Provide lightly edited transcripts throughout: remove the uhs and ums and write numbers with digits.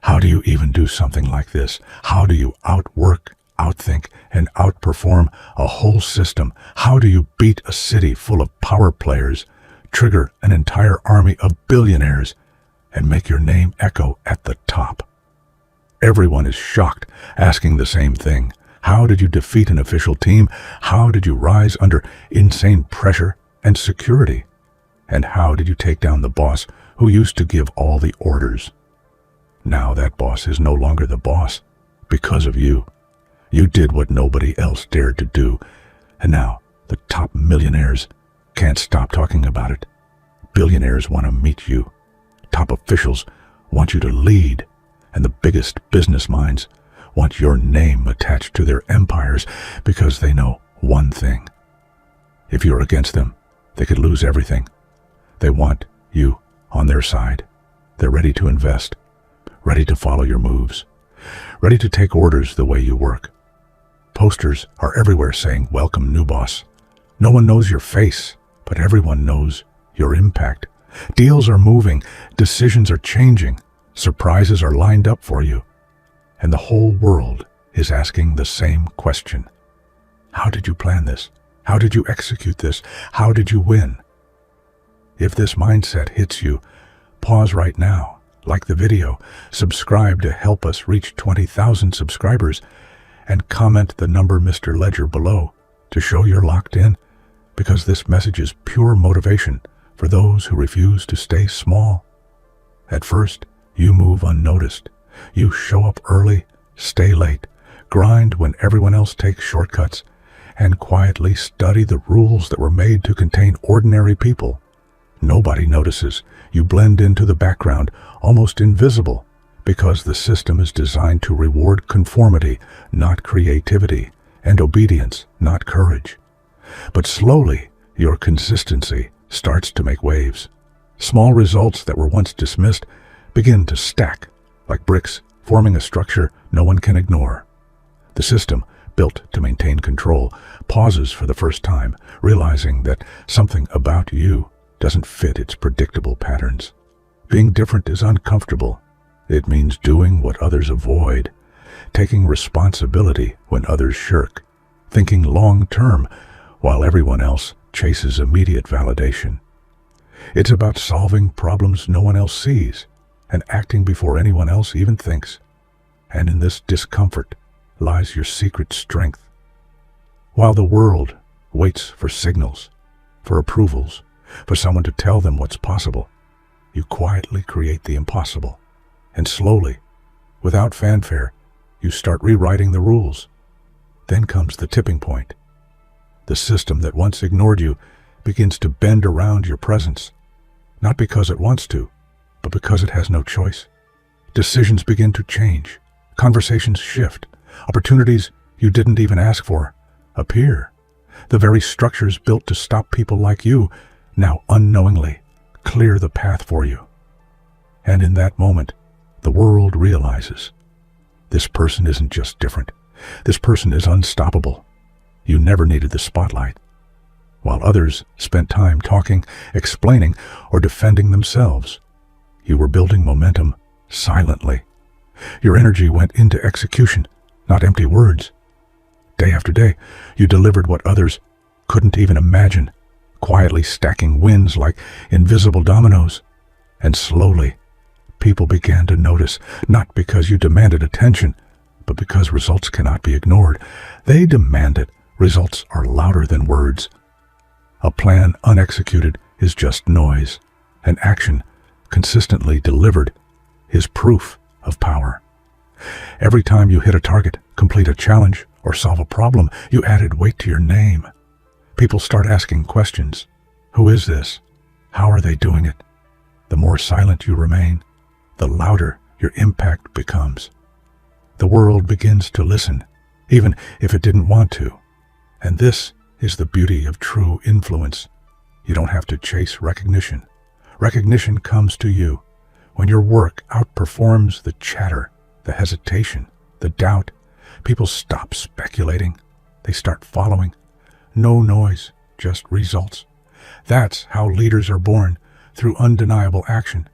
How do you even do something like this? How do you outwork, outthink, and outperform a whole system? How do you beat a city full of power players, trigger an entire army of billionaires, and make your name echo at the top? Everyone is shocked, asking the same thing. How did you defeat an official team? How did you rise under insane pressure and security? And how did you take down the boss who used to give all the orders? Now that boss is no longer the boss because of you. You did what nobody else dared to do, and now the top millionaires can't stop talking about it. Billionaires want to meet you. Top officials want you to lead, and the biggest business minds want your name attached to their empires because they know one thing. If you're against them, they could lose everything. They want you on their side. They're ready to invest, ready to follow your moves, ready to take orders the way you work. Posters are everywhere saying, "Welcome, new boss." No one knows your face, but everyone knows your impact. Deals are moving, decisions are changing, surprises are lined up for you. And the whole world is asking the same question. How did you plan this? How did you execute this? How did you win? If this mindset hits you, pause right now, like the video, subscribe to help us reach 20,000 subscribers, and comment the number Mr. Ledger below to show you're locked in, because this message is pure motivation for those who refuse to stay small. At first, you move unnoticed. You show up early, stay late, grind when everyone else takes shortcuts, and quietly study the rules that were made to contain ordinary people. Nobody notices. You blend into the background, almost invisible, because the system is designed to reward conformity, not creativity, and obedience, not courage. But slowly, your consistency starts to make waves. Small results that were once dismissed begin to stack like bricks, forming a structure no one can ignore. The system, built to maintain control, pauses for the first time, realizing that something about you doesn't fit its predictable patterns. Being different is uncomfortable. It means doing what others avoid, taking responsibility when others shirk, thinking long-term while everyone else chases immediate validation. It's about solving problems no one else sees and acting before anyone else even thinks. And in this discomfort lies your secret strength. While the world waits for signals, for approvals, for someone to tell them what's possible, you quietly create the impossible. And slowly, without fanfare, you start rewriting the rules. Then comes the tipping point. The system that once ignored you begins to bend around your presence, not because it wants to, but because it has no choice. Decisions begin to change, conversations shift, opportunities you didn't even ask for appear. The very structures built to stop people like you now unknowingly clear the path for you. And in that moment, the world realizes this person isn't just different. This person is unstoppable. You never needed the spotlight. While others spent time talking, explaining, or defending themselves, you were building momentum silently. Your energy went into execution, not empty words. Day after day, you delivered what others couldn't even imagine, quietly stacking wins like invisible dominoes. And slowly, people began to notice, not because you demanded attention, but because results cannot be ignored. They demanded. Results are louder than words. A plan unexecuted is just noise. An action consistently delivered is proof of power. Every time you hit a target, complete a challenge, or solve a problem, you added weight to your name. People start asking questions. Who is this? How are they doing it? The more silent you remain, the louder your impact becomes. The world begins to listen, even if it didn't want to. And this is the beauty of true influence. You don't have to chase recognition. Recognition comes to you when your work outperforms the chatter, the hesitation, the doubt. People stop speculating. They start following. No noise, just results. That's how leaders are born, through undeniable action.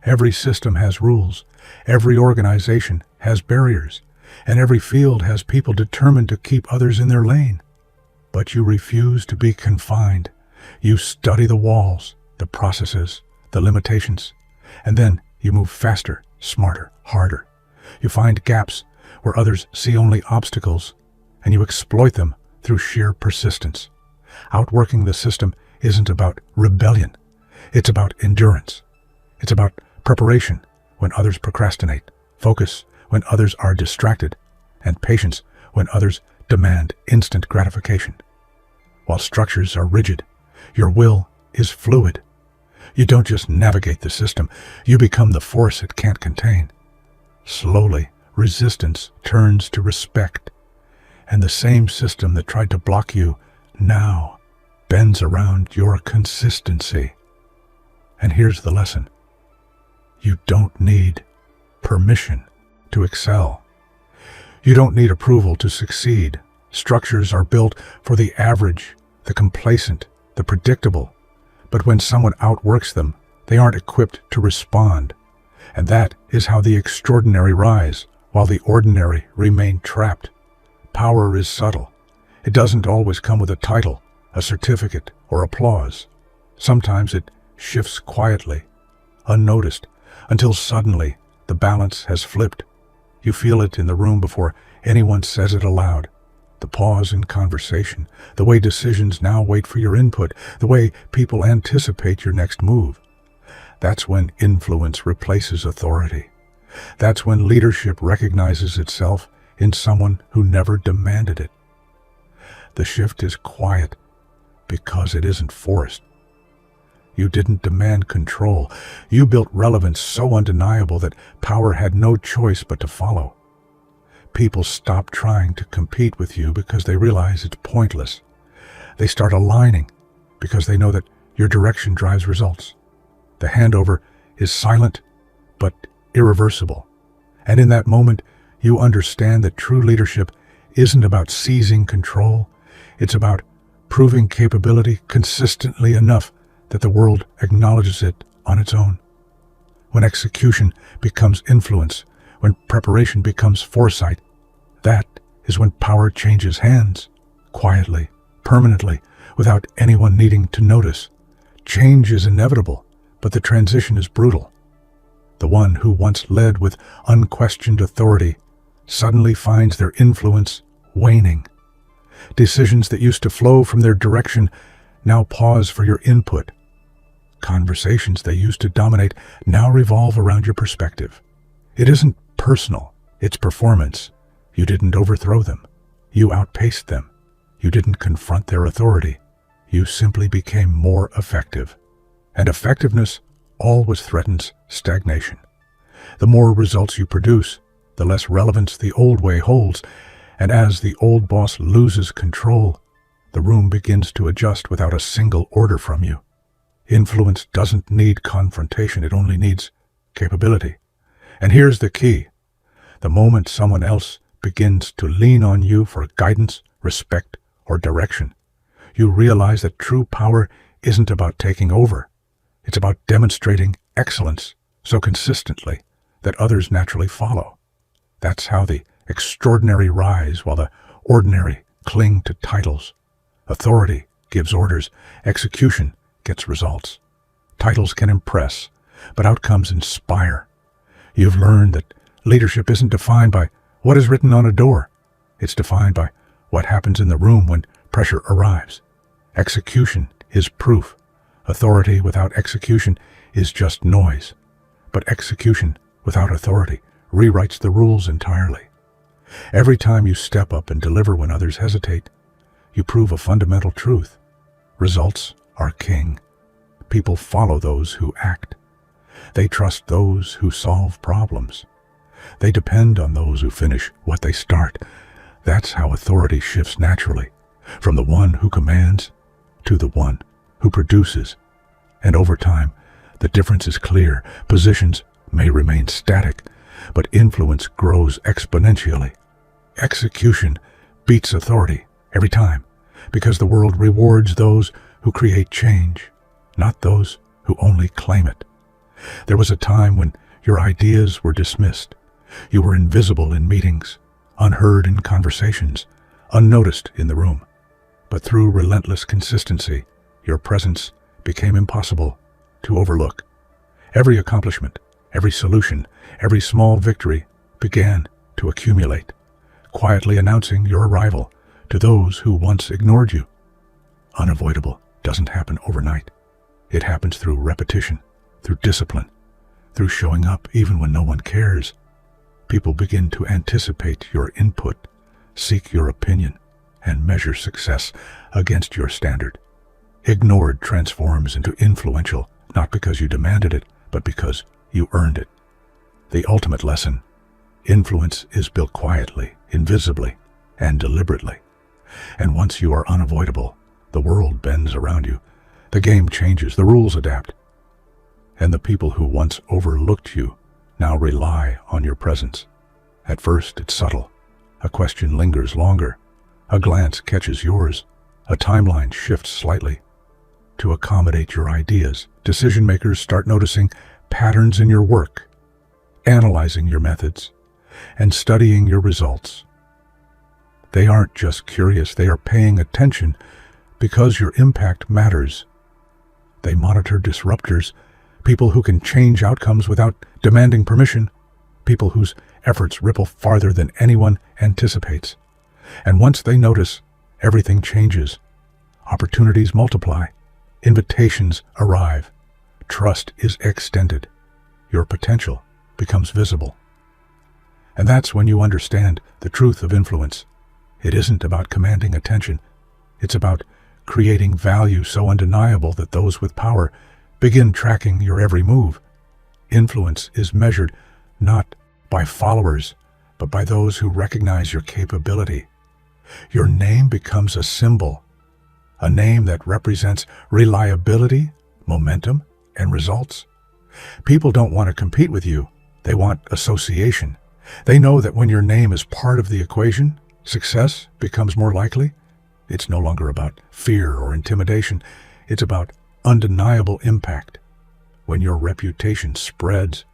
Every system has rules. Every organization has barriers, and every field has people determined to keep others in their lane. But you refuse to be confined. You study the walls, the processes, the limitations, and then you move faster, smarter, harder. You find gaps where others see only obstacles, and you exploit them through sheer persistence. Outworking the system isn't about rebellion. It's about endurance. It's about preparation when others procrastinate, focus when others are distracted, and patience when others demand instant gratification. While structures are rigid, your will is fluid. You don't just navigate the system, you become the force it can't contain. Slowly, resistance turns to respect, and the same system that tried to block you now bends around your consistency. And here's the lesson. You don't need permission to excel. You don't need approval to succeed. Structures are built for the average, the complacent, the predictable. But when someone outworks them, they aren't equipped to respond. And that is how the extraordinary rise, while the ordinary remain trapped. Power is subtle. It doesn't always come with a title, a certificate, or applause. Sometimes it shifts quietly, unnoticed, until suddenly the balance has flipped. You feel it in the room before anyone says it aloud. The pause in conversation, the way decisions now wait for your input, the way people anticipate your next move. That's when influence replaces authority. That's when leadership recognizes itself in someone who never demanded it. The shift is quiet because it isn't forced. You didn't demand control. You built relevance so undeniable that power had no choice but to follow. People stop trying to compete with you because they realize it's pointless. They start aligning because they know that your direction drives results. The handover is silent but irreversible. And in that moment, you understand that true leadership isn't about seizing control. It's about proving capability consistently enough that the world acknowledges it on its own. When execution becomes influence, when preparation becomes foresight, that is when power changes hands, quietly, permanently, without anyone needing to notice. Change is inevitable, but the transition is brutal. The one who once led with unquestioned authority suddenly finds their influence waning. Decisions that used to flow from their direction now pause for your input. Conversations they used to dominate now revolve around your perspective. It isn't personal, it's performance. You didn't overthrow them. You outpaced them. You didn't confront their authority. You simply became more effective. And effectiveness always threatens stagnation. The more results you produce, the less relevance the old way holds, and as the old boss loses control, the room begins to adjust without a single order from you. Influence doesn't need confrontation, it only needs capability. And here's the key. The moment someone else begins to lean on you for guidance, respect, or direction, you realize that true power isn't about taking over. It's about demonstrating excellence so consistently that others naturally follow. That's how the extraordinary rise while the ordinary cling to titles. Authority gives orders, execution gets results. Titles can impress, but outcomes inspire. You've learned that leadership isn't defined by what is written on a door. It's defined by what happens in the room when pressure arrives. Execution is proof. Authority without execution is just noise. But execution without authority rewrites the rules entirely. Every time you step up and deliver when others hesitate, you prove a fundamental truth. Results are king. People follow those who act. They trust those who solve problems. They depend on those who finish what they start. That's how authority shifts naturally, from the one who commands to the one who produces. And over time, the difference is clear. Positions may remain static, but influence grows exponentially. Execution beats authority every time, because the world rewards those who create change, not those who only claim it. There was a time when Your ideas were dismissed. You were invisible in meetings, unheard in conversations, unnoticed in the room. But through relentless consistency, your presence became impossible to overlook. Every accomplishment, every solution, every small victory began to accumulate, quietly announcing your arrival to those who once ignored you. Unavoidable doesn't happen overnight. It happens through repetition, through discipline, through showing up even when no one cares. People begin to anticipate your input, seek your opinion, and measure success against your standard. Ignored transforms into influential, not because you demanded it, but because you earned it. The ultimate lesson: influence is built quietly, invisibly, and deliberately. And once you are unavoidable, the world bends around you. The game changes, the rules adapt. And the people who once overlooked you now rely on your presence. At first, it's subtle. A question lingers longer. A glance catches yours. A timeline shifts slightly. To accommodate your ideas, decision makers start noticing patterns in your work, analyzing your methods, and studying your results. They aren't just curious, they are paying attention because your impact matters. They monitor disruptors, people who can change outcomes without demanding permission, people whose efforts ripple farther than anyone anticipates. And once they notice, everything changes. Opportunities multiply, invitations arrive, trust is extended, your potential becomes visible. And that's when you understand the truth of influence. It isn't about commanding attention. It's about creating value so undeniable that those with power begin tracking your every move. Influence is measured not by followers, but by those who recognize your capability. Your name becomes a symbol, a name that represents reliability, momentum, and results. People don't want to compete with you. They want association. They know that when your name is part of the equation, success becomes more likely. It's no longer about fear or intimidation. It's about undeniable impact. When your reputation spreads,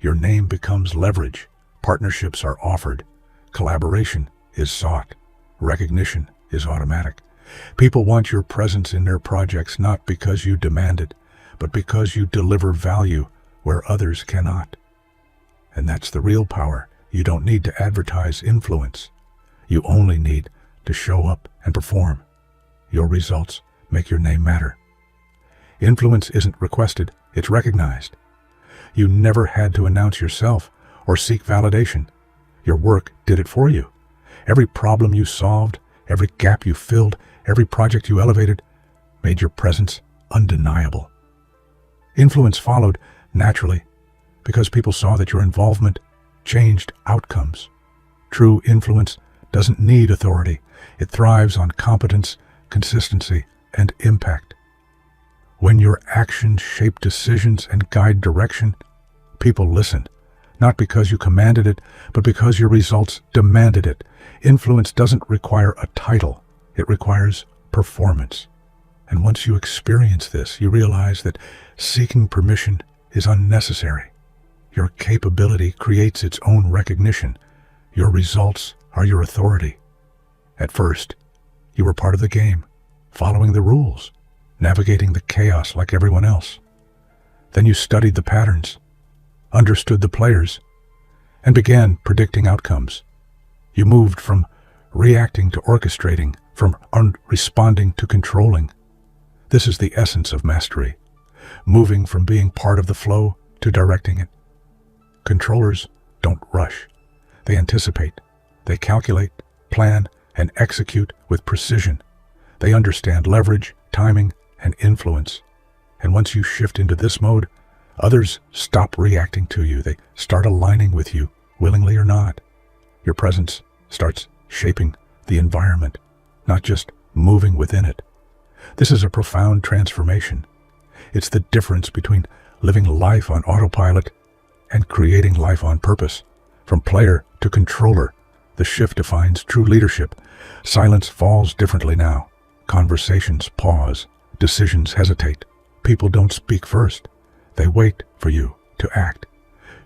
your name becomes leverage. Partnerships are offered. Collaboration is sought. Recognition is automatic. People want your presence in their projects not because you demand it, but because you deliver value where others cannot. And that's the real power. You don't need to advertise influence. You only need to show up and perform. Your results make your name matter. Influence isn't requested, it's recognized. You never had to announce yourself or seek validation. Your work did it for you. Every problem you solved, every gap you filled, every project you elevated made your presence undeniable. Influence followed naturally because people saw that your involvement changed outcomes. True influence doesn't need authority. It thrives on competence, consistency, and impact. When your actions shape decisions and guide direction, people listen, not because you commanded it, but because your results demanded it. Influence doesn't require a title. It requires performance. And once you experience this, you realize that seeking permission is unnecessary. Your capability creates its own recognition. Your results are your authority. At first, you were part of the game, following the rules, navigating the chaos like everyone else. Then you studied the patterns, understood the players, and began predicting outcomes. You moved from reacting to orchestrating, from responding to controlling. This is the essence of mastery, moving from being part of the flow to directing it. Controllers don't rush. They anticipate. They calculate, plan, and execute with precision. They understand leverage, timing, and influence. And once you shift into this mode, others stop reacting to you. They start aligning with you, willingly or not. Your presence starts shaping the environment, not just moving within it. This is a profound transformation. It's the difference between living life on autopilot and creating life on purpose. From player to controller, the shift defines true leadership. Silence falls differently now. Conversations pause. Decisions hesitate. People don't speak first. They wait for you to act.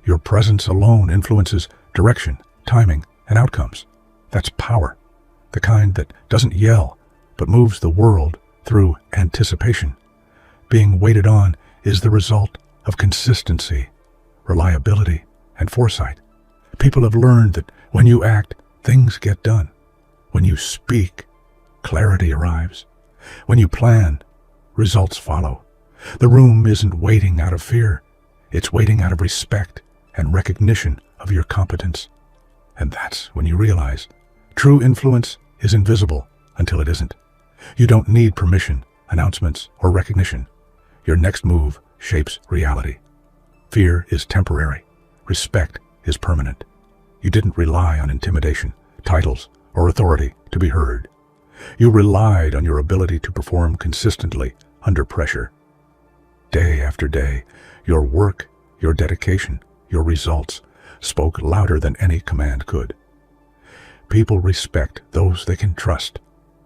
Your presence alone influences direction, timing, and outcomes. That's power, the kind that doesn't yell, but moves the world through anticipation. Being waited on is the result of consistency, reliability, and foresight. People have learned that when you act, things get done. When you speak, clarity arrives. When you plan, results follow. The room isn't waiting out of fear. It's waiting out of respect and recognition of your competence. And that's when you realize true influence is invisible until it isn't. You don't need permission, announcements, or recognition. Your next move shapes reality. Fear is temporary. Respect is permanent. You didn't rely on intimidation, titles, or authority to be heard. You relied on your ability to perform consistently under pressure. Day after day, your work, your dedication, your results spoke louder than any command could. People respect those they can trust,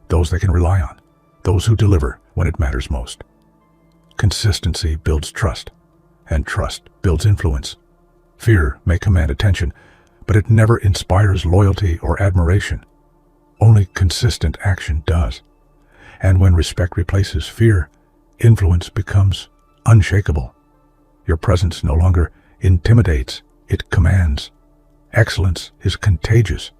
those they can rely on, those who deliver when it matters most. Consistency builds trust, and trust builds influence. Fear may command attention, but it never inspires loyalty or admiration. Only consistent action does. And when respect replaces fear, influence becomes unshakable. Your presence no longer intimidates, it commands. Excellence is contagious.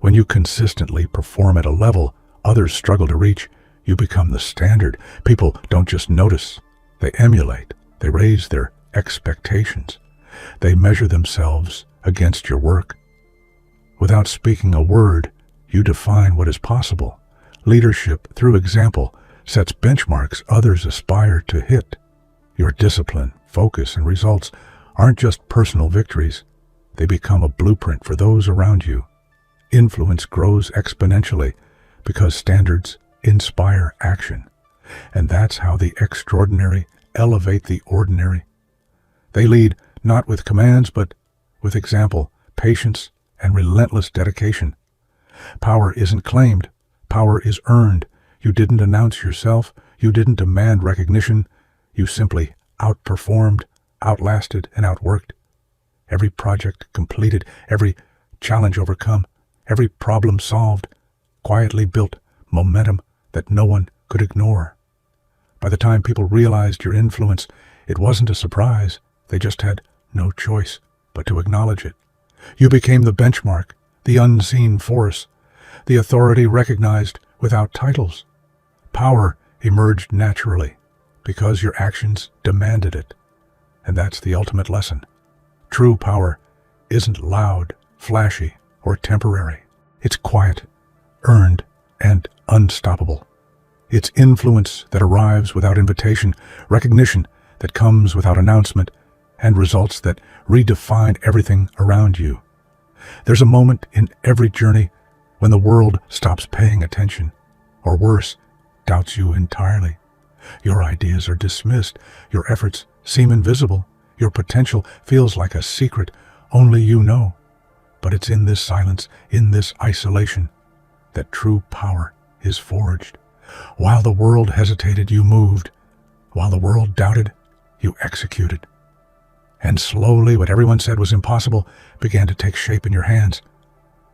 When you consistently perform at a level others struggle to reach, you become the standard. People don't just notice, they emulate. They raise their expectations. They measure themselves against your work. Without speaking a word, you define what is possible. Leadership, through example, sets benchmarks others aspire to hit. Your discipline, focus, and results aren't just personal victories. They become a blueprint for those around you. Influence grows exponentially because standards inspire action. And that's how the extraordinary elevate the ordinary. They lead not with commands, but with example, patience, and relentless dedication. Power isn't claimed. Power is earned. You didn't announce yourself. You didn't demand recognition. You simply outperformed, outlasted, and outworked. Every project completed, every challenge overcome, every problem solved, quietly built momentum that no one could ignore. By the time people realized your influence, it wasn't a surprise. They just had no choice but to acknowledge it. You became the benchmark, the unseen force, the authority recognized without titles. Power emerged naturally because your actions demanded it. And that's the ultimate lesson. True power isn't loud, flashy, or temporary. It's quiet, earned, and unstoppable. It's influence that arrives without invitation, recognition that comes without announcement, and results that redefine everything around you. There's a moment in every journey when the world stops paying attention, or worse, doubts you entirely. Your ideas are dismissed, your efforts seem invisible, your potential feels like a secret only you know. But it's in this silence, in this isolation, that true power is forged. While the world hesitated, you moved. While the world doubted, you executed. And slowly what everyone said was impossible began to take shape in your hands.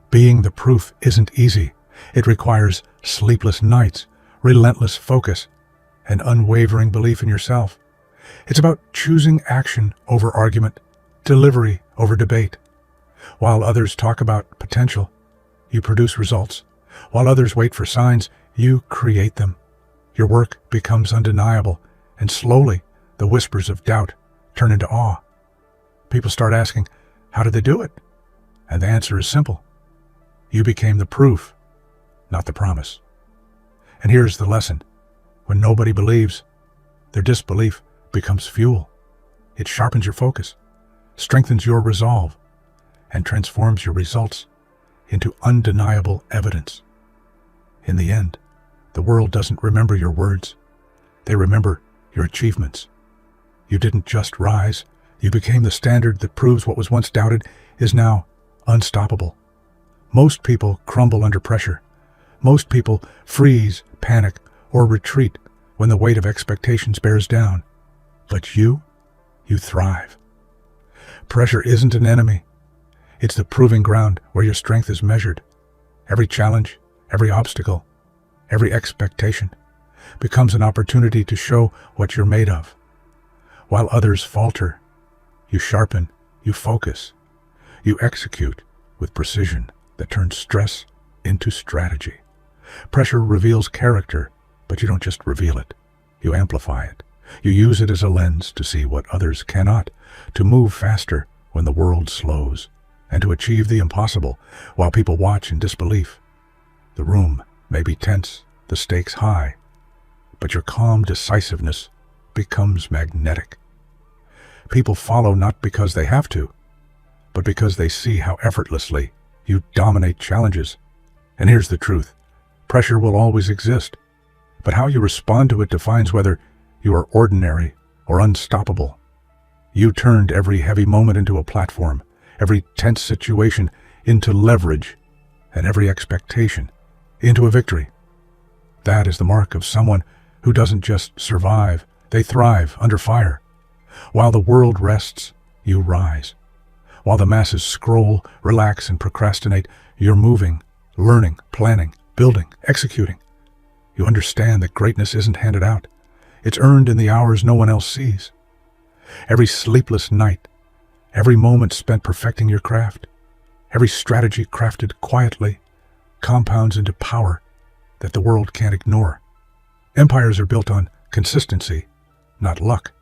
Being the proof isn't easy. It requires sleepless nights, relentless focus, and unwavering belief in yourself. It's about choosing action over argument, delivery over debate. While others talk about potential, you produce results. While others wait for signs, you create them. Your work becomes undeniable, and slowly the whispers of doubt turn into awe. People start asking, how did they do it? And the answer is simple. You became the proof, not the promise. And here's the lesson. When nobody believes, their disbelief becomes fuel. It sharpens your focus, strengthens your resolve, and transforms your results into undeniable evidence. In the end, the world doesn't remember your words. They remember your achievements. You didn't just rise. You became the standard that proves what was once doubted is now unstoppable. Most people crumble under pressure. Most people freeze, panic, or retreat when the weight of expectations bears down. But you thrive. Pressure isn't an enemy. It's the proving ground where your strength is measured. Every challenge, every obstacle, every expectation becomes an opportunity to show what you're made of. While others falter, you sharpen, you focus, you execute with precision that turns stress into strategy. Pressure reveals character, but you don't just reveal it. You amplify it. You use it as a lens to see what others cannot, to move faster when the world slows, and to achieve the impossible while people watch in disbelief. The room may be tense, the stakes high, but your calm decisiveness becomes magnetic. People follow not because they have to, but because they see how effortlessly you dominate challenges. And here's the truth. Pressure will always exist, but how you respond to it defines whether you are ordinary or unstoppable. You turned every heavy moment into a platform, every tense situation into leverage, and every expectation into a victory. That is the mark of someone who doesn't just survive, they thrive under fire. While the world rests, you rise. While the masses scroll, relax, and procrastinate, you're moving, learning, planning, building, executing. You understand that greatness isn't handed out. It's earned in the hours no one else sees. Every sleepless night, every moment spent perfecting your craft, every strategy crafted quietly compounds into power that the world can't ignore. Empires are built on consistency, not luck.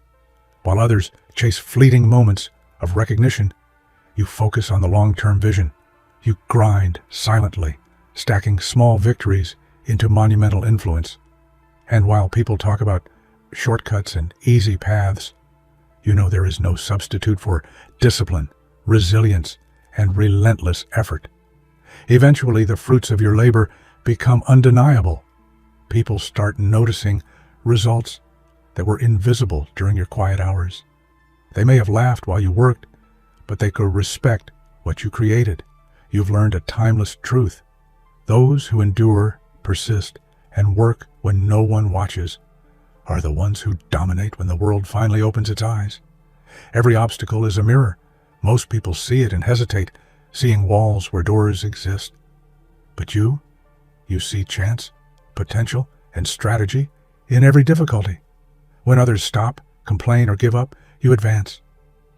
While others chase fleeting moments of recognition, you focus on the long-term vision. You grind silently, stacking small victories into monumental influence. And while people talk about shortcuts and easy paths, you know there is no substitute for discipline, resilience, and relentless effort. Eventually, the fruits of your labor become undeniable. People start noticing results that were invisible during your quiet hours. They may have laughed while you worked, but they could respect what you created. You've learned a timeless truth. Those who endure, persist, and work when no one watches are the ones who dominate when the world finally opens its eyes. Every obstacle is a mirror. Most people see it and hesitate, seeing walls where doors exist. But you see chance, potential, and strategy in every difficulty. When others stop, complain, or give up, you advance.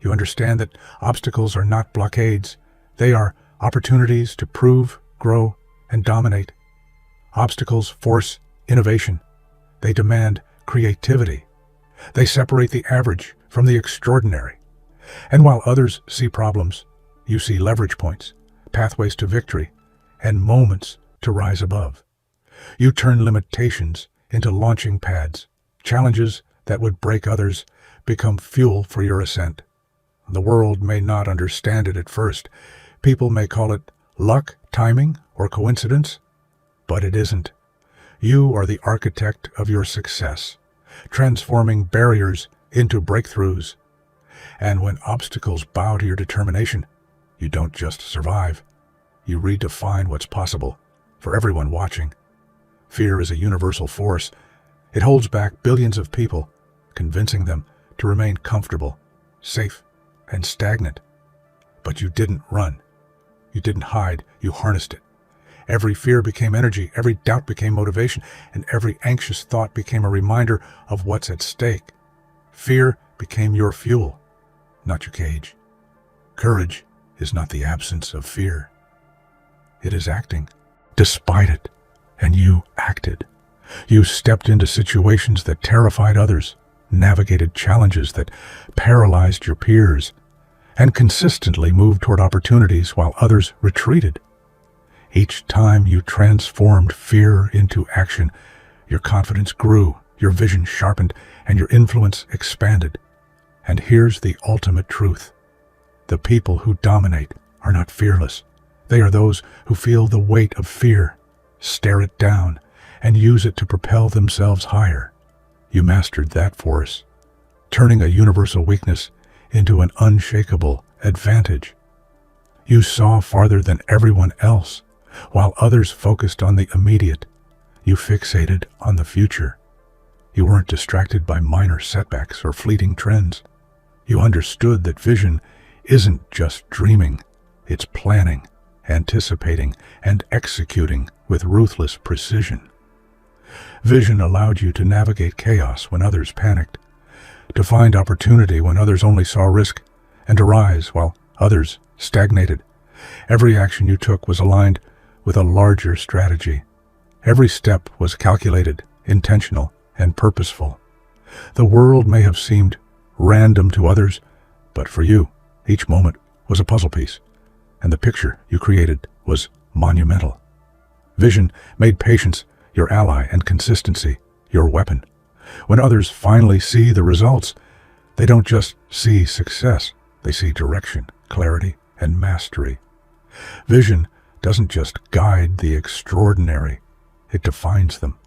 You understand that obstacles are not blockades. They are opportunities to prove, grow, and dominate. Obstacles force innovation. They demand creativity. They separate the average from the extraordinary. And while others see problems, you see leverage points, pathways to victory, and moments to rise above. You turn limitations into launching pads. Challenges that would break others become fuel for your ascent. The world may not understand it at first. People may call it luck, timing, or coincidence, but it isn't. You are the architect of your success, transforming barriers into breakthroughs. And when obstacles bow to your determination, you don't just survive. You redefine what's possible for everyone watching. Fear is a universal force. It holds back billions of people, convincing them to remain comfortable, safe, and stagnant. But you didn't run. You didn't hide. You harnessed it. Every fear became energy, every doubt became motivation, and every anxious thought became a reminder of what's at stake. Fear became your fuel, not your cage. Courage is not the absence of fear. It is acting despite it, and you acted. You stepped into situations that terrified others, navigated challenges that paralyzed your peers, and consistently moved toward opportunities while others retreated. Each time you transformed fear into action, your confidence grew, your vision sharpened, and your influence expanded. And here's the ultimate truth. The people who dominate are not fearless. They are those who feel the weight of fear, stare it down, and use it to propel themselves higher. You mastered that force, turning a universal weakness into an unshakable advantage. You saw farther than everyone else. While others focused on the immediate, you fixated on the future. You weren't distracted by minor setbacks or fleeting trends. You understood that vision isn't just dreaming, it's planning, anticipating, and executing with ruthless precision. Vision allowed you to navigate chaos when others panicked, to find opportunity when others only saw risk, and to rise while others stagnated. Every action you took was aligned with a larger strategy. Every step was calculated, intentional, and purposeful. The world may have seemed random to others, but for you, each moment was a puzzle piece, and the picture you created was monumental. Vision made patience your ally and consistency your weapon. When others finally see the results, they don't just see success, they see direction, clarity, and mastery. Vision doesn't just guide the extraordinary, it defines them.